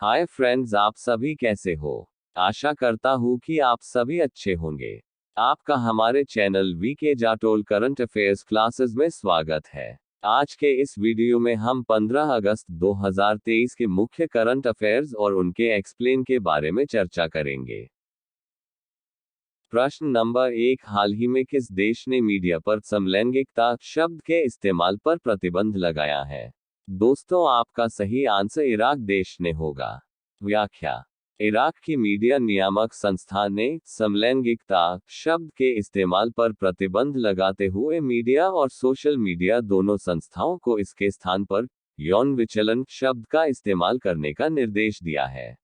Hi friends, आप सभी कैसे हो। आशा करता हूँ कि आप सभी अच्छे होंगे। आपका हमारे channel VK Jatol current affairs classes में स्वागत है। आज के इस वीडियो में हम 15 अगस्त 2023 के मुख्य करंट अफेयर्स और उनके एक्सप्लेन के बारे में चर्चा करेंगे। प्रश्न नंबर 1, हाल ही में किस देश ने मीडिया पर समलैंगिकता शब्द के इस्तेमाल पर प्रतिबंध लगाया है? दोस्तों, आपका सही आंसर इराक देश ने होगा। व्याख्या। इराक की मीडिया नियामक संस्था ने समलैंगिकता शब्द के इस्तेमाल पर प्रतिबंध लगाते हुए मीडिया और सोशल मीडिया दोनों संस्थाओं को इसके स्थान पर यौन विचलन शब्द का इस्तेमाल करने का निर्देश दिया है।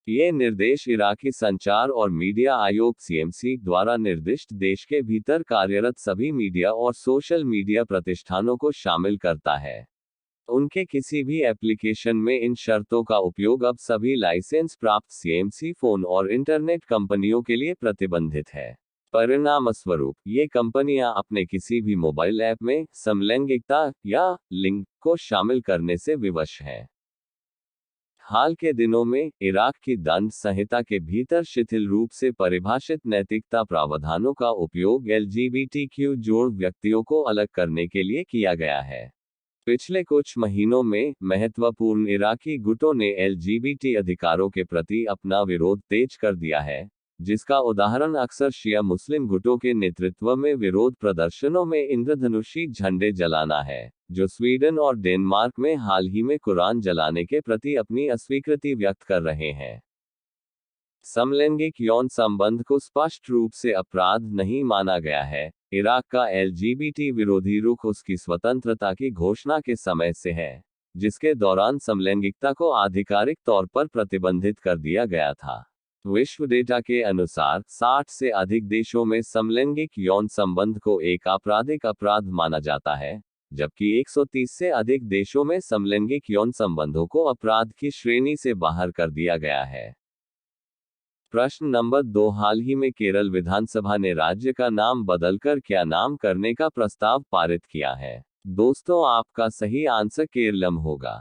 ये निर्देश इराकी संचार और मीडिया आयोग सीएमसी द्वारा निर्दिष्ट देश के भीतर कार्यरत सभी मीडिया और सोशल मीडिया प्रतिष्ठानों को शामिल करता है। उनके किसी भी एप्लीकेशन में इन शर्तों का उपयोग अब सभी लाइसेंस प्राप्त सीएमसी फोन और इंटरनेट कंपनियों के लिए प्रतिबंधित है। परिणामस्वरूप, ये कंपनियां अपने किसी भी मोबाइल ऐप में समलैंगिकता या लिंग को शामिल करने से विवश हैं। हाल के दिनों में इराक की दंड संहिता के भीतर शिथिल रूप से परिभाषित नैतिकता प्रावधानों का उपयोग एलजीबीटीक्यू जोड़ व्यक्तियों को अलग करने के लिए किया गया है। पिछले कुछ महीनों में महत्वपूर्ण इराकी गुटों ने एलजीबीटी अधिकारों के प्रति अपना विरोध तेज कर दिया है, जिसका उदाहरण अक्सर शिया मुस्लिम गुटों के नेतृत्व में विरोध प्रदर्शनों में इंद्रधनुषी झंडे जलाना है, जो स्वीडन और डेनमार्क में हाल ही में कुरान जलाने के प्रति अपनी अस्वीकृति व्यक्त कर रहे हैं। समलैंगिक यौन संबंध को स्पष्ट रूप से अपराध नहीं माना गया है। इराक का एलजीबीटी विरोधी रुख उसकी स्वतंत्रता की घोषणा के समय से है, जिसके दौरान समलैंगिकता को आधिकारिक तौर पर प्रतिबंधित कर दिया गया था। विश्व डेटा के अनुसार 60 से अधिक देशों में समलैंगिक यौन संबंध को एक आपराधिक अपराध माना जाता है, जबकि 130 से अधिक देशों में समलैंगिक यौन संबंधों को अपराध की श्रेणी से बाहर कर दिया गया है। प्रश्न नंबर 2, हाल ही में केरल विधानसभा ने राज्य का नाम बदलकर क्या नाम करने का प्रस्ताव पारित किया है? दोस्तों, आपका सही आंसर केरलम होगा।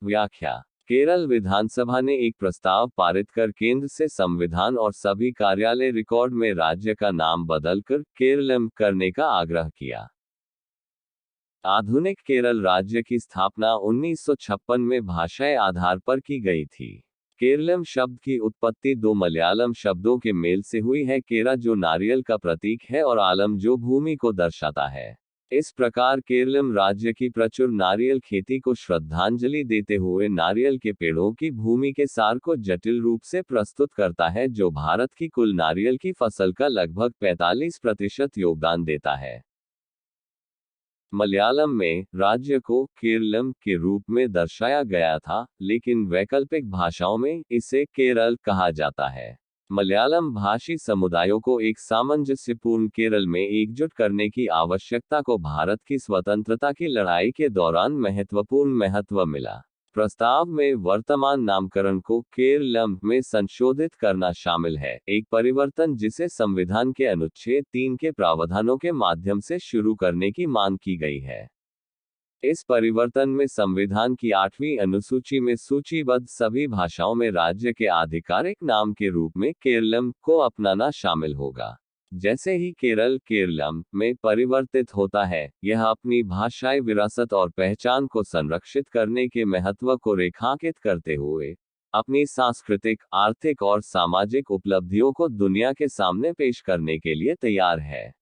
व्याख्या। केरल विधानसभा ने एक प्रस्ताव पारित कर केंद्र से संविधान और सभी कार्यालय रिकॉर्ड में राज्य का नाम बदलकर केरलम करने का आग्रह किया। आधुनिक केरल राज्य की स्थापना 1956 में भाषाई आधार पर की गई थी। केरलम शब्द की उत्पत्ति दो मलयालम शब्दों के मेल से हुई है, केरा जो नारियल का प्रतीक है और आलम जो भूमि को दर्शाता है। इस प्रकार केरलम राज्य की प्रचुर नारियल खेती को श्रद्धांजलि देते हुए नारियल के पेड़ों की भूमि के सार को जटिल रूप से प्रस्तुत करता है, जो भारत की कुल नारियल की फसल का लगभग 45% योगदान देता है। मलयालम में राज्य को केरलम के रूप में दर्शाया गया था, लेकिन वैकल्पिक भाषाओं में इसे केरल कहा जाता है। मलयालम भाषी समुदायों को एक सामंजस्यपूर्ण केरल में एकजुट करने की आवश्यकता को भारत की स्वतंत्रता की लड़ाई के दौरान महत्वपूर्ण महत्व मिला। प्रस्ताव में वर्तमान नामकरण को केरलम में संशोधित करना शामिल है, एक परिवर्तन जिसे संविधान के अनुच्छेद 3 के प्रावधानों के माध्यम से शुरू करने की मांग की गई है। इस परिवर्तन में संविधान की 8वीं अनुसूची में सूचीबद्ध सभी भाषाओं में राज्य के आधिकारिक नाम के रूप में केरलम को अपनाना शामिल होगा। जैसे ही केरल केरलम में परिवर्तित होता है, यह अपनी भाषाई विरासत और पहचान को संरक्षित करने के महत्व को रेखांकित करते हुए अपनी सांस्कृतिक, आर्थिक और सामाजिक उपलब्धियों को दुनिया के सामने पेश करने के लिए तैयार है।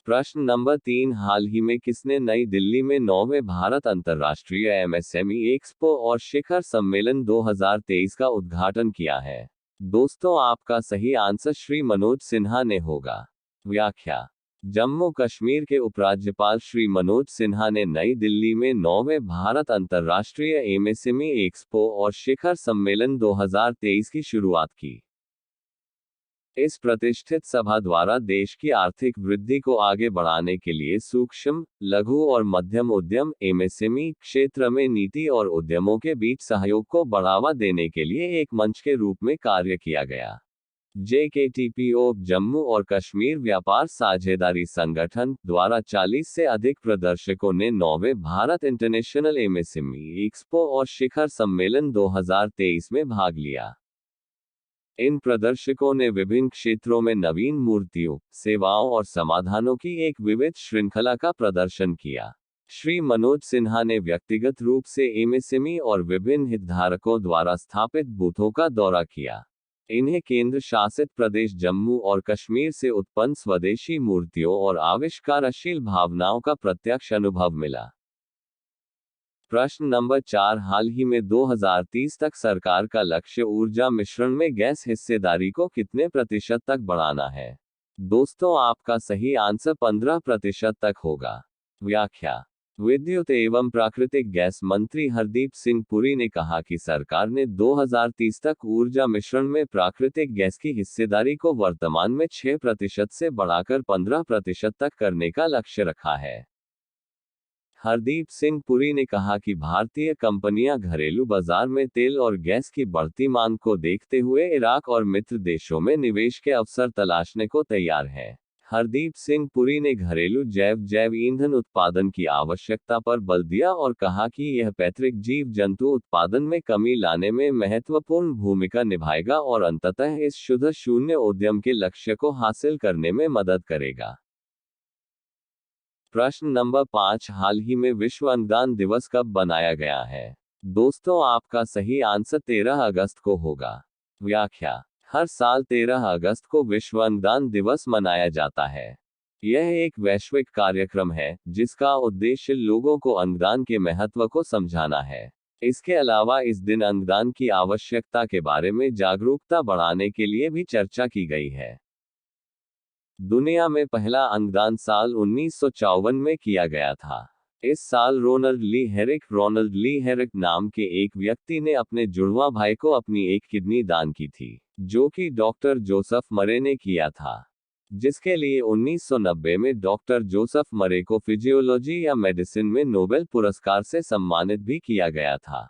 प्रश्न नंबर 3, हाल ही में किसने नई दिल्ली में 9वें भारत अंतर्राष्ट्रीय एमएसएमई एक्सपो और शिखर सम्मेलन 2023 का उद्घाटन किया है? दोस्तों, आपका सही आंसर श्री मनोज सिन्हा ने होगा। व्याख्या। जम्मू कश्मीर के उपराज्यपाल श्री मनोज सिन्हा ने नई दिल्ली में 9वें भारत अंतर्राष्ट्रीय एमएसएमई एक्सपो और शिखर सम्मेलन 2023 की शुरुआत की। इस प्रतिष्ठित सभा द्वारा देश की आर्थिक वृद्धि को आगे बढ़ाने के लिए सूक्ष्म, लघु और मध्यम उद्यम एमएसएमई क्षेत्र में नीति और उद्यमों के बीच सहयोग को बढ़ावा देने के लिए एक मंच के रूप में कार्य किया गया। JKTPO जम्मू और कश्मीर व्यापार साझेदारी संगठन द्वारा 40 से अधिक प्रदर्शकों ने 9वें भारत इंटरनेशनल एमएसएमई एक्सपो और शिखर सम्मेलन 2023 में भाग लिया। इन प्रदर्शकों ने विभिन्न क्षेत्रों में नवीन मूर्तियों, सेवाओं और समाधानों की एक विविध श्रृंखला का प्रदर्शन किया। श्री मनोज सिन्हा ने व्यक्तिगत रूप से एमएसएमई और विभिन्न हितधारकों द्वारा स्थापित बूथों का दौरा किया। इन्हें केंद्र शासित प्रदेश जम्मू और कश्मीर से उत्पन्न स्वदेशी मूर्तियों और आविष्कारशील भावनाओं का प्रत्यक्ष अनुभव मिला। प्रश्न नंबर 4, हाल ही में 2030 तक सरकार का लक्ष्य ऊर्जा मिश्रण में गैस हिस्सेदारी को कितने प्रतिशत तक बढ़ाना है? दोस्तों, आपका सही आंसर 15% तक होगा। व्याख्या: विद्युत एवं प्राकृतिक गैस मंत्री हरदीप सिंह पुरी ने कहा कि सरकार ने 2030 तक ऊर्जा मिश्रण में प्राकृतिक गैस की हिस्सेदारी को वर्तमान में 6% से बढ़ाकर 15% तक करने का लक्ष्य रखा है। हरदीप सिंह पुरी ने कहा कि भारतीय कंपनियां घरेलू बाजार में तेल और गैस की बढ़ती मांग को देखते हुए इराक और मित्र देशों में निवेश के अवसर तलाशने को तैयार हैं। हरदीप सिंह पुरी ने घरेलू जैव ईंधन उत्पादन की आवश्यकता पर बल दिया और कहा कि यह पैतृक जीव जंतु उत्पादन में कमी लाने में महत्वपूर्ण भूमिका निभाएगा और अंततः इस शुद्ध शून्य उद्यम के लक्ष्य को हासिल करने में मदद करेगा। प्रश्न नंबर 5, हाल ही में विश्व अंगदान दिवस कब बनाया गया है? दोस्तों, आपका सही आंसर 13 अगस्त को होगा। व्याख्या: हर साल 13 अगस्त को विश्व अंगदान दिवस मनाया जाता है। यह एक वैश्विक कार्यक्रम है जिसका उद्देश्य लोगों को अंगदान के महत्व को समझाना है। इसके अलावा इस दिन अंगदान की आवश्यकता के बारे में जागरूकता बढ़ाने के लिए भी चर्चा की गई है। दुनिया में पहला अंगदान साल 1954 में किया गया था। इस साल रोनाल्ड ली हेरिक नाम के एक व्यक्ति ने अपने जुड़वा भाई को अपनी एक किडनी दान की थी, जो कि डॉक्टर जोसेफ मरे ने किया था, जिसके लिए 1990 में डॉक्टर जोसेफ मरे को फिजियोलॉजी या मेडिसिन में नोबेल पुरस्कार से सम्मानित भी किया गया था।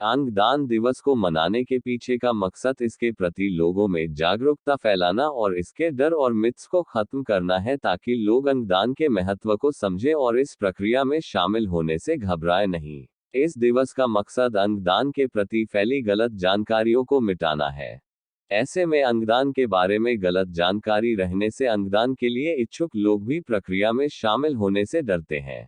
अंगदान दिवस को मनाने के पीछे का मकसद इसके प्रति लोगों में जागरूकता फैलाना और इसके डर और मिथ्स को खत्म करना है, ताकि लोग अंगदान के महत्व को समझें और इस प्रक्रिया में शामिल होने से घबराएं नहीं। इस दिवस का मकसद अंगदान के प्रति फैली गलत जानकारियों को मिटाना है। ऐसे में अंगदान के बारे में गलत जानकारी रहने से अंगदान के लिए इच्छुक लोग भी प्रक्रिया में शामिल होने से डरते हैं।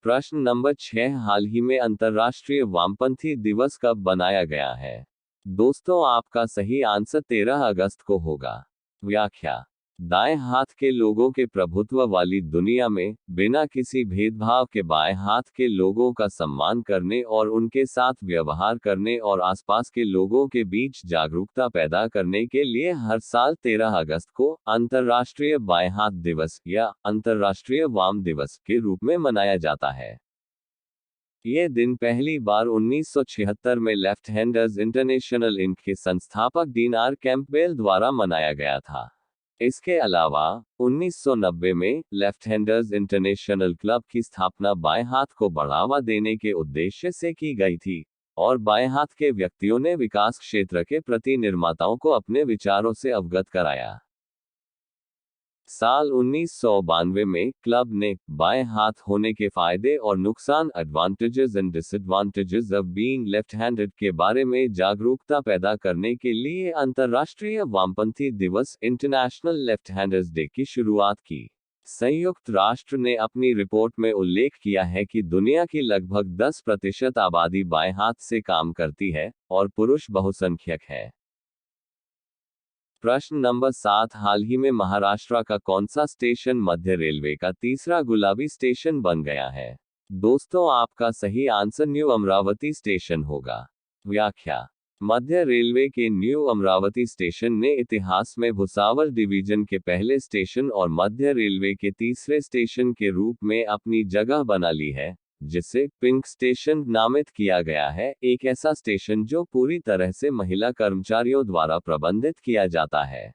प्रश्न नंबर 6, हाल ही में अंतर्राष्ट्रीय वामपंथी दिवस कब बनाया गया है? दोस्तों, आपका सही आंसर 13 अगस्त को होगा। व्याख्या: दाएं हाथ के लोगों के प्रभुत्व वाली दुनिया में बिना किसी भेदभाव के बाएं हाथ के लोगों का सम्मान करने और उनके साथ व्यवहार करने और आसपास के लोगों के बीच जागरूकता पैदा करने के लिए हर साल 13 अगस्त को अंतर्राष्ट्रीय बाएं हाथ दिवस या अंतर्राष्ट्रीय वाम दिवस के रूप में मनाया जाता है। यह दिन पहली बार 1976 में लेफ्ट हैंडर्स इंटरनेशनल इंक के संस्थापक डीन आर कैंपबेल द्वारा मनाया गया था। इसके अलावा 1990 में लेफ्ट हैंडर्स इंटरनेशनल क्लब की स्थापना बाएं हाथ को बढ़ावा देने के उद्देश्य से की गई थी, और बाएं हाथ के व्यक्तियों ने विकास क्षेत्र के प्रति निर्माताओं को अपने विचारों से अवगत कराया। साल 1992 में क्लब ने बाएं हाथ होने के फायदे और नुकसान advantages and disadvantages of being left handed के बारे में जागरूकता पैदा करने के लिए अंतर्राष्ट्रीय वामपंथी दिवस इंटरनेशनल लेफ्ट हैंडर्स डे की शुरुआत की। संयुक्त राष्ट्र ने अपनी रिपोर्ट में उल्लेख किया है कि दुनिया की लगभग 10% आबादी बाएं हाथ से काम करती है और पुरुष बहुसंख्यक है। प्रश्न नंबर 7, हाल ही में महाराष्ट्र का कौन सा स्टेशन मध्य रेलवे का तीसरा गुलाबी स्टेशन बन गया है? दोस्तों, आपका सही आंसर न्यू अमरावती स्टेशन होगा। व्याख्या: मध्य रेलवे के न्यू अमरावती स्टेशन ने इतिहास में भुसावल डिवीजन के पहले स्टेशन और मध्य रेलवे के तीसरे स्टेशन के रूप में अपनी जगह बना ली है, जिसे पिंक स्टेशन नामित किया गया है, एक ऐसा स्टेशन जो पूरी तरह से महिला कर्मचारियों द्वारा प्रबंधित किया जाता है।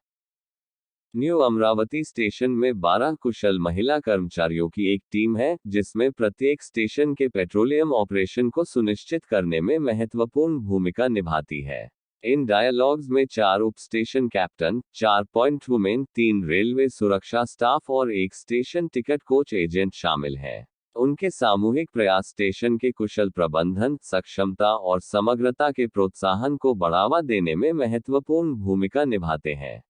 न्यू अमरावती स्टेशन में 12 कुशल महिला कर्मचारियों की एक टीम है, जिसमें प्रत्येक स्टेशन के पेट्रोलियम ऑपरेशन को सुनिश्चित करने में महत्वपूर्ण भूमिका निभाती है। इन डायलॉग्स में 4 उप station captain, 4 point women, 3 railway सुरक्षा स्टाफ और 1 स्टेशन टिकट कोच एजेंट शामिल हैं। उनके सामूहिक प्रयास स्टेशन के कुशल प्रबंधन, सक्षमता और समग्रता के प्रोत्साहन को बढ़ावा देने में महत्वपूर्ण भूमिका निभाते हैं।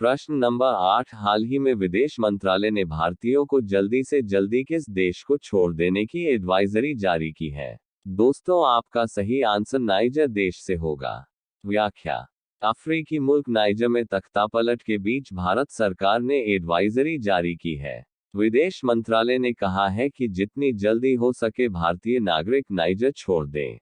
प्रश्न नंबर 8, हाल ही में विदेश मंत्रालय ने भारतीयों को जल्दी से जल्दी किस देश को छोड़ देने की एडवाइजरी जारी की है? दोस्तों, आपका सही आंसर नाइजर देश से होगा। व्याख्या: अफ्रीकी मुल्क नाइजर में तख्तापलट के बीच भारत सरकार ने एडवाइजरी जारी की है। विदेश मंत्रालय ने कहा है कि जितनी जल्दी हो सके भारतीय नागरिक नाइजर छोड़ दें।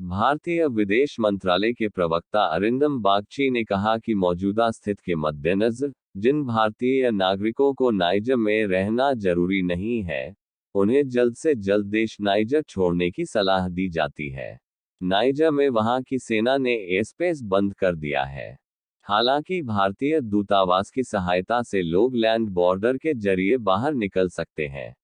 भारतीय विदेश मंत्रालय के प्रवक्ता अरिंदम बागची ने कहा कि मौजूदा स्थिति के मद्देनजर जिन भारतीय नागरिकों को नाइजर में रहना जरूरी नहीं है, उन्हें जल्द से जल्द देश नाइजर छोड़ने की सलाह दी जाती है। नाइजर में वहां की सेना ने एयरस्पेस बंद कर दिया है। हालांकि भारतीय दूतावास की सहायता से लोग लैंड बॉर्डर के जरिए बाहर निकल सकते हैं।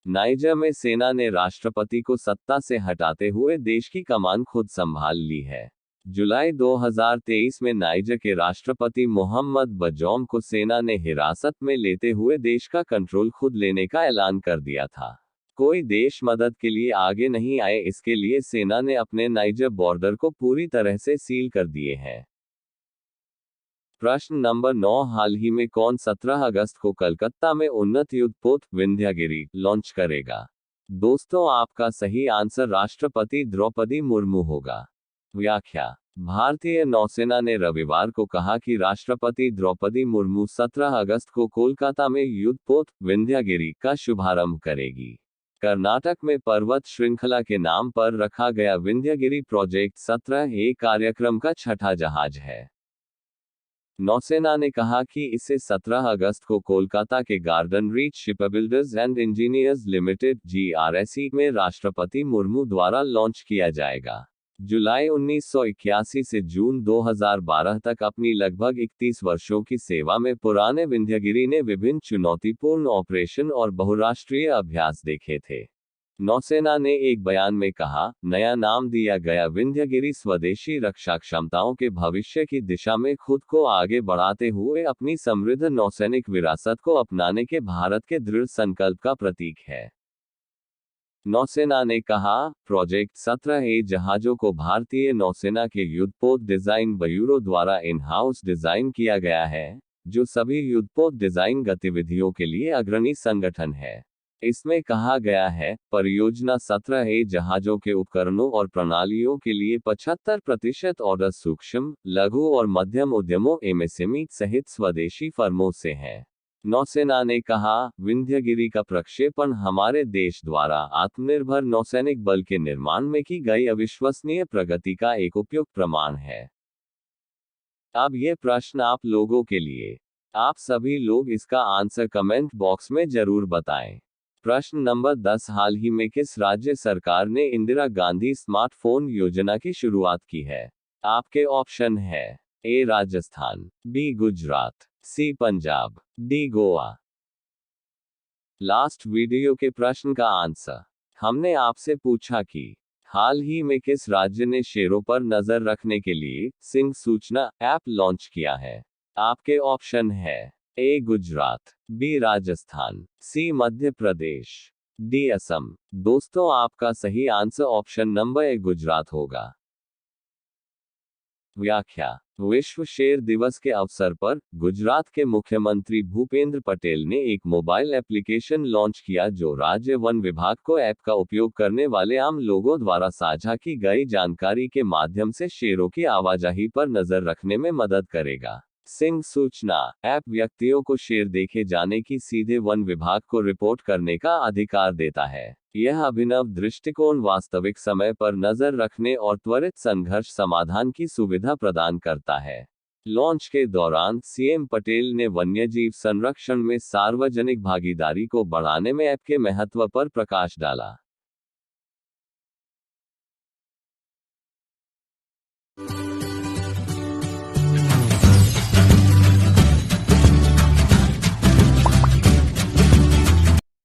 नाइजर में सेना ने राष्ट्रपति को सत्ता से हटाते हुए देश की कमान खुद संभाल ली है। जुलाई 2023 में नाइजर के राष्ट्रपति मोहम्मद बजौम को सेना ने हिरासत में लेते हुए देश का कंट्रोल खुद लेने का ऐलान कर दिया था। कोई देश मदद के लिए आगे नहीं आए, इसके लिए सेना ने अपने नाइजर बॉर्डर को पूरी तरह से सील कर दिए हैं। प्रश्न नंबर 9, हाल ही में कौन 17 अगस्त को कलकत्ता में उन्नत युद्धपोत विंध्यागिरी लॉन्च करेगा? दोस्तों, आपका सही आंसर राष्ट्रपति द्रौपदी मुर्मू होगा। व्याख्या: भारतीय नौसेना ने रविवार को कहा कि राष्ट्रपति द्रौपदी मुर्मू 17 अगस्त को कोलकाता में युद्धपोत विंध्यागिरी का शुभारंभ करेगी। कर्नाटक में पर्वत श्रृंखला के नाम पर रखा गया विंध्यगिरी प्रोजेक्ट 17A कार्यक्रम का छठा जहाज है। नौसेना ने कहा कि इसे 17 अगस्त को कोलकाता के garden reach shipbuilders and engineers limited (GRSE) में राष्ट्रपति मुर्मू द्वारा लॉन्च किया जाएगा। जुलाई 1981 से जून 2012 तक अपनी लगभग 31 वर्षों की सेवा में पुराने विंध्यगिरी ने विभिन्न चुनौतीपूर्ण ऑपरेशन और बहुराष्ट्रीय अभ्यास देखे थे। नौसेना ने एक बयान में कहा, नया नाम दिया गया विंध्यगिरी स्वदेशी रक्षा क्षमताओं के भविष्य की दिशा में खुद को आगे बढ़ाते हुए अपनी समृद्ध नौसैनिक विरासत को अपनाने के भारत के दृढ़ संकल्प का प्रतीक है। नौसेना ने कहा, प्रोजेक्ट 17A जहाजों को भारतीय नौसेना के युद्धपोत डिजाइन ब्यूरो द्वारा इन हाउस डिजाइन किया गया है, जो सभी युद्धपोत डिजाइन गतिविधियों के लिए अग्रणी संगठन है। इसमें कहा गया है, परियोजना 17A जहाजों के उपकरणों और प्रणालियों के लिए 75% ऑर्डर सूक्ष्म, लघु और मध्यम उद्यमों (MSME) सहित स्वदेशी फर्मों से है। नौसेना ने कहा, विंध्यगिरी का प्रक्षेपण हमारे देश द्वारा आत्मनिर्भर नौसैनिक बल के निर्माण में की गई अविश्वसनीय प्रगति का एक उपयुक्त प्रमाण है। अब ये प्रश्न आप लोगों के लिए। आप सभी लोग इसका आंसर कमेंट बॉक्स में जरूर बताएं। प्रश्न नंबर 10, हाल ही में किस राज्य सरकार ने इंदिरा गांधी स्मार्टफोन योजना की शुरुआत की है? आपके ऑप्शन है: A Rajasthan, B Gujarat, C Punjab, D Goa. Last video के प्रश्न का आंसर हमने आपसे पूछा कि हाल ही में किस राज्य ने शेरों पर नजर रखने के लिए सिंह सूचना ऐप लॉन्च किया है? आपके ऑप्शन है: ए गुजरात, बी राजस्थान, सी मध्य प्रदेश, डी असम। दोस्तों, आपका सही answer option number A Gujarat होगा। व्याख्या: विश्व शेर दिवस के अवसर पर गुजरात के मुख्यमंत्री भूपेंद्र पटेल ने एक मोबाइल एप्लीकेशन लॉन्च किया जो राज्य वन विभाग को ऐप का उपयोग करने वाले आम लोगों द्वारा साझा की गई जानकारी के माध्यम से शेरों की आवाजाही पर नजर रखने में मदद करेगा। सिंह सूचना ऐप व्यक्तियों को शेर देखे जाने की सीधे वन विभाग को रिपोर्ट करने का अधिकार देता है। यह अभिनव दृष्टिकोण वास्तविक समय पर नजर रखने और त्वरित संघर्ष समाधान की सुविधा प्रदान करता है। लॉन्च के दौरान सीएम पटेल ने वन्यजीव संरक्षण में सार्वजनिक भागीदारी को बढ़ाने में ऐप के महत्व पर प्रकाश डाला।